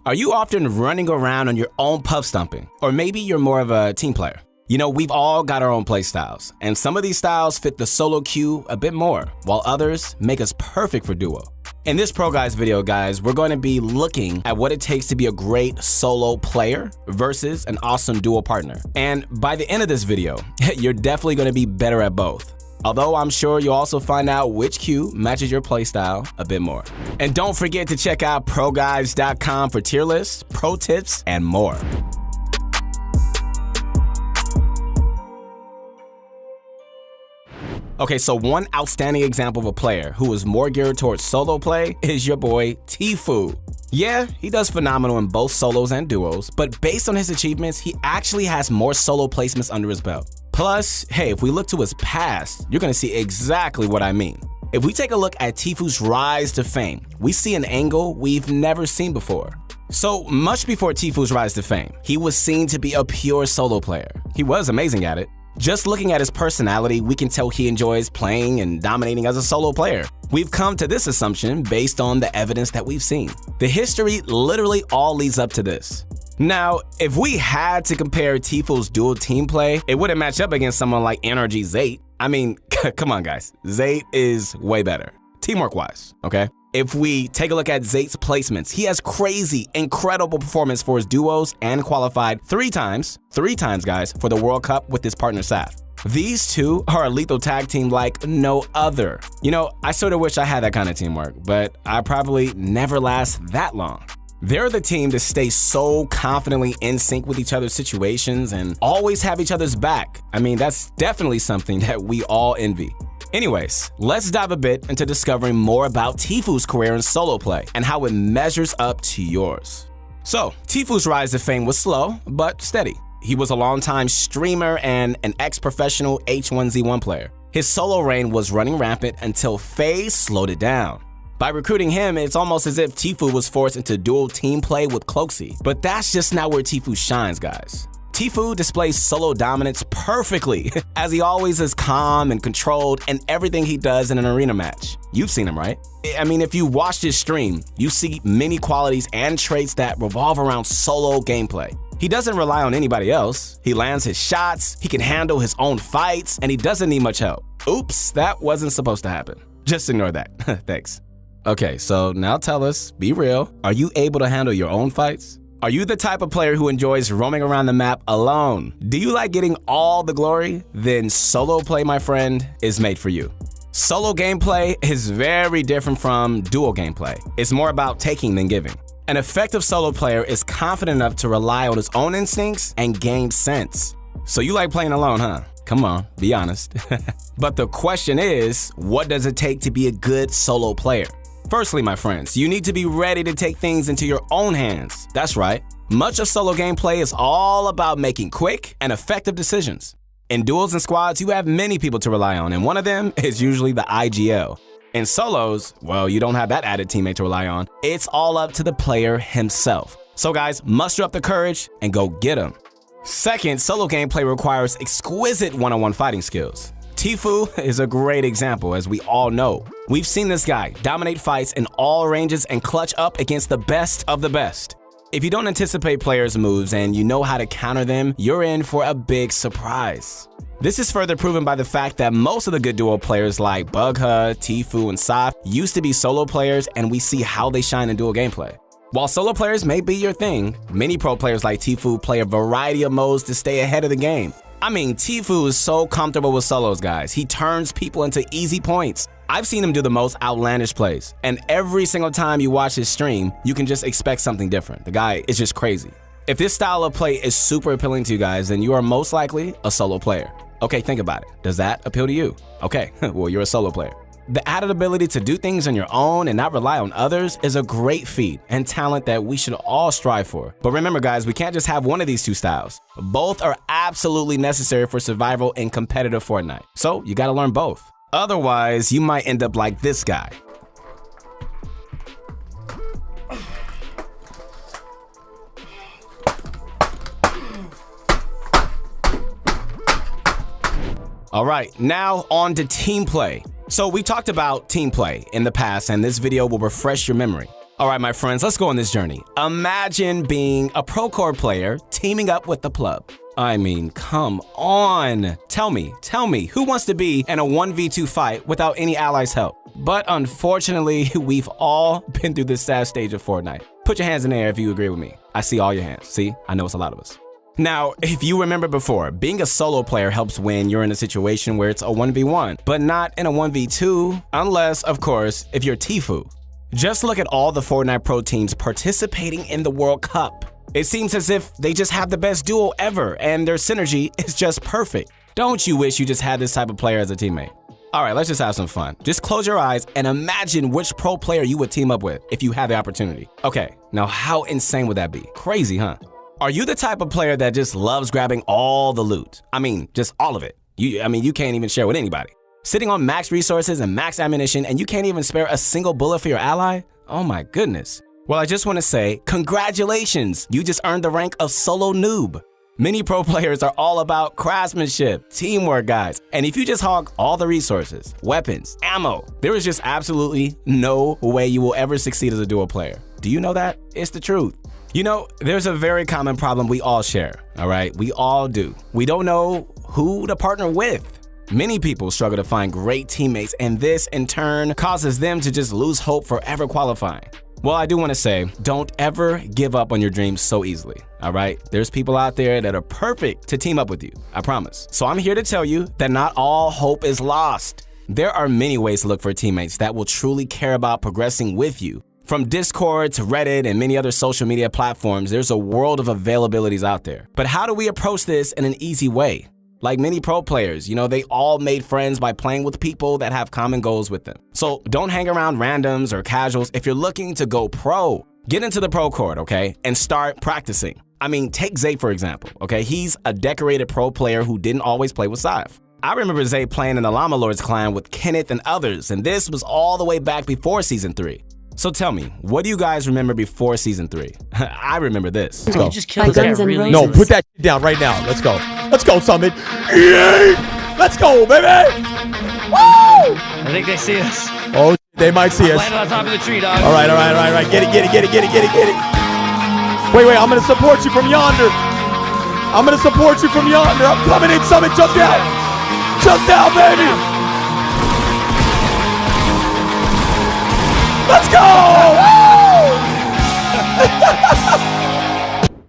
Are you often running around on your own puff stomping? Or maybe you're more of a team player? You know, we've all got our own play styles, and some of these styles fit the solo queue a bit more, while others make us perfect for duo. In this Pro Guides video, guys, we're going to be looking at what it takes to be a great solo player versus an awesome duo partner. And by the end of this video, you're definitely going to be better at both. Although I'm sure you'll also find out which queue matches your playstyle a bit more. And don't forget to check out proguides.com for tier lists, pro tips, and more. Okay, so one outstanding example of a player who is more geared towards solo play is your boy Tfue. Yeah, he does phenomenal in both solos and duos, but based on his achievements, he actually has more solo placements under his belt. Plus, hey, if we look to his past, you're gonna see exactly what I mean. If we take a look at Tfue's rise to fame, we see an angle we've never seen before. So much before Tfue's rise to fame, he was seen to be a pure solo player. He was amazing at it. Just looking at his personality, we can tell he enjoys playing and dominating as a solo player. We've come to this assumption based on the evidence that we've seen. The history literally all leads up to this. Now, if we had to compare Tfue's dual team play, it wouldn't match up against someone like NRG Zate. I mean, come on guys, Zate is way better, teamwork-wise, okay? If we take a look at Zate's placements, he has crazy, incredible performance for his duos and qualified three times guys, for the World Cup with his partner Saf. These two are a lethal tag team like no other. You know, I sort of wish I had that kind of teamwork, but I probably never last that long. They're the team to stay so confidently in sync with each other's situations and always have each other's back. I mean, that's definitely something that we all envy. Anyways, let's dive a bit into discovering more about Tfue's career in solo play and how it measures up to yours. So, Tfue's rise to fame was slow, but steady. He was a longtime streamer and an ex-professional H1Z1 player. His solo reign was running rampant until FaZe slowed it down. By recruiting him, it's almost as if Tfue was forced into dual team play with Cloakzy. But that's just not where Tfue shines, guys. Tfue displays solo dominance perfectly, as he always is calm and controlled in everything he does in an arena match. You've seen him, right? I mean, if you watched his stream, you see many qualities and traits that revolve around solo gameplay. He doesn't rely on anybody else. He lands his shots, he can handle his own fights, and he doesn't need much help. Oops, that wasn't supposed to happen. Just ignore that. Thanks. Okay, so now tell us, be real, are you able to handle your own fights? Are you the type of player who enjoys roaming around the map alone? Do you like getting all the glory? Then solo play, my friend, is made for you. Solo gameplay is very different from duo gameplay. It's more about taking than giving. An effective solo player is confident enough to rely on his own instincts and game sense. So you like playing alone, huh? Come on, be honest. But the question is, what does it take to be a good solo player? Firstly, my friends, you need to be ready to take things into your own hands. That's right. Much of solo gameplay is all about making quick and effective decisions. In duels and squads, you have many people to rely on, and one of them is usually the IGL. In solos, well, you don't have that added teammate to rely on. It's all up to the player himself. So guys, muster up the courage and go get him. Second, solo gameplay requires exquisite one-on-one fighting skills. Tfue is a great example, as we all know. We've seen this guy dominate fights in all ranges and clutch up against the best of the best. If you don't anticipate players' moves and you know how to counter them, you're in for a big surprise. This is further proven by the fact that most of the good duo players like bugha, Tfue, and Saf used to be solo players, and we see how they shine in duo gameplay. While solo players may be your thing, many pro players like Tfue play a variety of modes to stay ahead of the game. I mean, Tfue is so comfortable with solos, guys. He turns people into easy points. I've seen him do the most outlandish plays, and every single time you watch his stream, you can just expect something different. The guy is just crazy. If this style of play is super appealing to you guys, then you are most likely a solo player. Okay, think about it. Does that appeal to you? Okay, well, you're a solo player. The added ability to do things on your own and not rely on others is a great feat and talent that we should all strive for. But remember, guys, we can't just have one of these two styles. Both are absolutely necessary for survival in competitive Fortnite. So you gotta learn both. Otherwise, you might end up like this guy. All right, now on to Teamplay. So we talked about Teamplay in the past, and this video will refresh your memory. All right, my friends, let's go on this journey. Imagine being a procord player teaming up with the pleb. I mean, come on. Tell me, who wants to be in a 1v2 fight without any allies' help? But unfortunately, we've all been through this sad stage of Fortnite. Put your hands in the air if you agree with me. I see all your hands. See, I know it's a lot of us. Now, if you remember before, being a solo player helps when you're in a situation where it's a 1v1, but not in a 1v2, unless, of course, if you're Tfue. Just look at all the Fortnite Pro teams participating in the World Cup. It seems as if they just have the best duo ever, and their synergy is just perfect. Don't you wish you just had this type of player as a teammate? All right, let's just have some fun. Just close your eyes and imagine which pro player you would team up with if you had the opportunity. Okay, now how insane would that be? Crazy, huh? Are you the type of player that just loves grabbing all the loot? I mean, just all of it. You can't even share with anybody. Sitting on max resources and max ammunition, and you can't even spare a single bullet for your ally? Oh my goodness. Well, I just want to say, congratulations! You just earned the rank of solo noob. Many pro players are all about craftsmanship, teamwork, guys. And if you just hog all the resources, weapons, ammo, there is just absolutely no way you will ever succeed as a duo player. Do you know that? It's the truth. You know, there's a very common problem we all share, all right? We all do. We don't know who to partner with. Many people struggle to find great teammates, and this in turn causes them to just lose hope for ever qualifying. Well, I do want to say, don't ever give up on your dreams so easily, all right? There's people out there that are perfect to team up with you, I promise. So I'm here to tell you that not all hope is lost. There are many ways to look for teammates that will truly care about progressing with you. From Discord to Reddit and many other social media platforms, there's a world of availabilities out there. But how do we approach this in an easy way? Like many pro players, they all made friends by playing with people that have common goals with them. So don't hang around randoms or casuals if you're looking to go pro. Get into the procord, okay, and start practicing. I mean, take Zay for example, okay? He's a decorated pro player who didn't always play with Scythe. I remember Zay playing in the Llama Lords clan with Kenneth and others, and this was all the way back before Season 3. So tell me, what do you guys remember before Season 3? I remember this. Let's go. You just killed this guy really No, easily. put that shit down right now. Let's go. Let's go, Summit. Let's go, baby. Woo! I think they see us. Oh, they might see us. Landed on top of the tree, dog. All right. Get it. Wait. I'm going to support you from yonder. I'm coming in, Summit. Jump down. Jump down, baby. Let's go!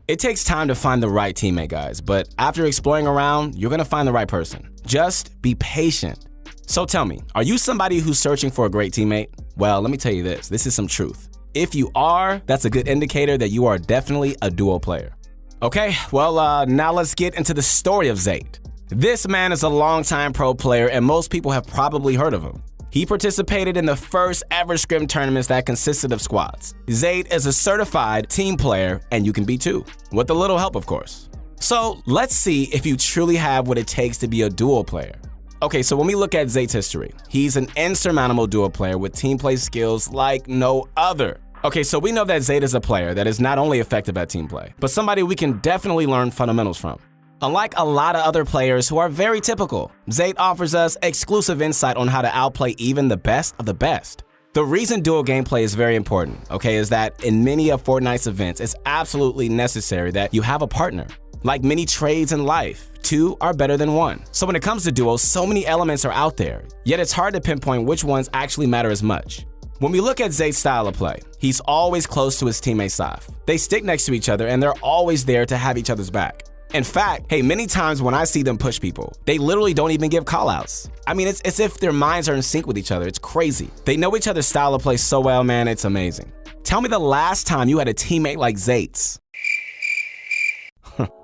It takes time to find the right teammate, guys, but after exploring around, you're gonna find the right person. Just be patient. So tell me, are you somebody who's searching for a great teammate? Well, let me tell you this is some truth. If you are, that's a good indicator that you are definitely a duo player. Okay, well, now let's get into the story of Zayt. This man is a longtime pro player, and most people have probably heard of him. He participated in the first ever scrim tournaments that consisted of squads. Zayt is a certified team player, and you can be too, with a little help, of course. So let's see if you truly have what it takes to be a duo player. Okay, so when we look at Zayt's history, he's an insurmountable duo player with team play skills like no other. Okay, so we know that Zayt is a player that is not only effective at team play, but somebody we can definitely learn fundamentals from. Unlike a lot of other players who are very typical, Zayt offers us exclusive insight on how to outplay even the best of the best. The reason duo gameplay is very important, okay, is that in many of Fortnite's events, it's absolutely necessary that you have a partner. Like many trades in life, two are better than one. So when it comes to duos, so many elements are out there, yet it's hard to pinpoint which ones actually matter as much. When we look at Zayt's style of play, he's always close to his teammate Scythe. They stick next to each other and they're always there to have each other's back. In fact, many times when I see them push people, they literally don't even give callouts. I mean, it's as if their minds are in sync with each other. It's crazy. They know each other's style of play so well, man, it's amazing. Tell me the last time you had a teammate like Zayt's.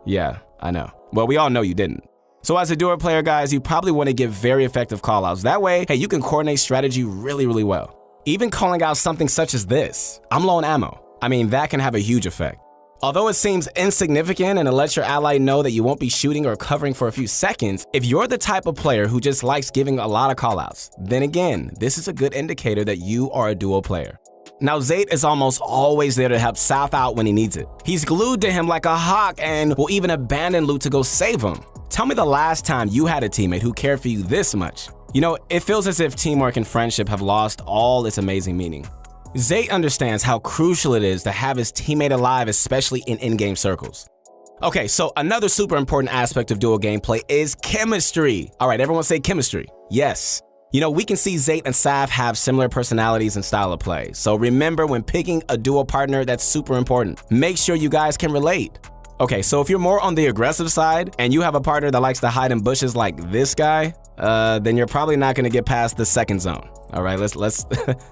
Yeah, I know. Well, we all know you didn't. So as a duo player, guys, you probably want to give very effective callouts. That way, you can coordinate strategy really, really well. Even calling out something such as this, I'm low on ammo. I mean, that can have a huge effect. Although it seems insignificant and it lets your ally know that you won't be shooting or covering for a few seconds, if you're the type of player who just likes giving a lot of callouts, then again, this is a good indicator that you are a duo player. Now, Zayt is almost always there to help Scythe out when he needs it. He's glued to him like a hawk and will even abandon loot to go save him. Tell me the last time you had a teammate who cared for you this much. It feels as if teamwork and friendship have lost all its amazing meaning. Zay understands how crucial it is to have his teammate alive, especially in in-game circles. Okay, so another super important aspect of duo gameplay is chemistry. All right, everyone say chemistry. Yes. You know, we can see Zayt and Sav have similar personalities and style of play. So remember, when picking a duo partner, that's super important. Make sure you guys can relate. Okay, so if you're more on the aggressive side and you have a partner that likes to hide in bushes like this guy, then you're probably not gonna get past the second zone. All right, let's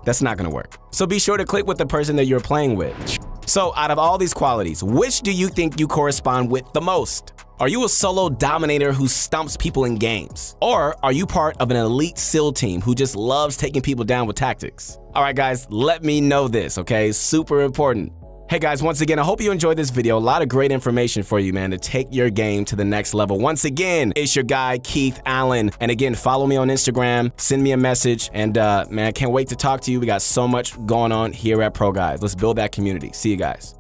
that's not gonna work. So be sure to click with the person that you're playing with. So out of all these qualities, which do you think you correspond with the most? Are you a solo dominator who stumps people in games? Or are you part of an elite SEAL team who just loves taking people down with tactics? All right, guys, let me know this, okay? Super important. Hey guys, once again, I hope you enjoyed this video. A lot of great information for you, man, to take your game to the next level. Once again, it's your guy, Keith Allen. And again, follow me on Instagram, send me a message, and man, I can't wait to talk to you. We got so much going on here at Pro Guides. Let's build that community. See you guys.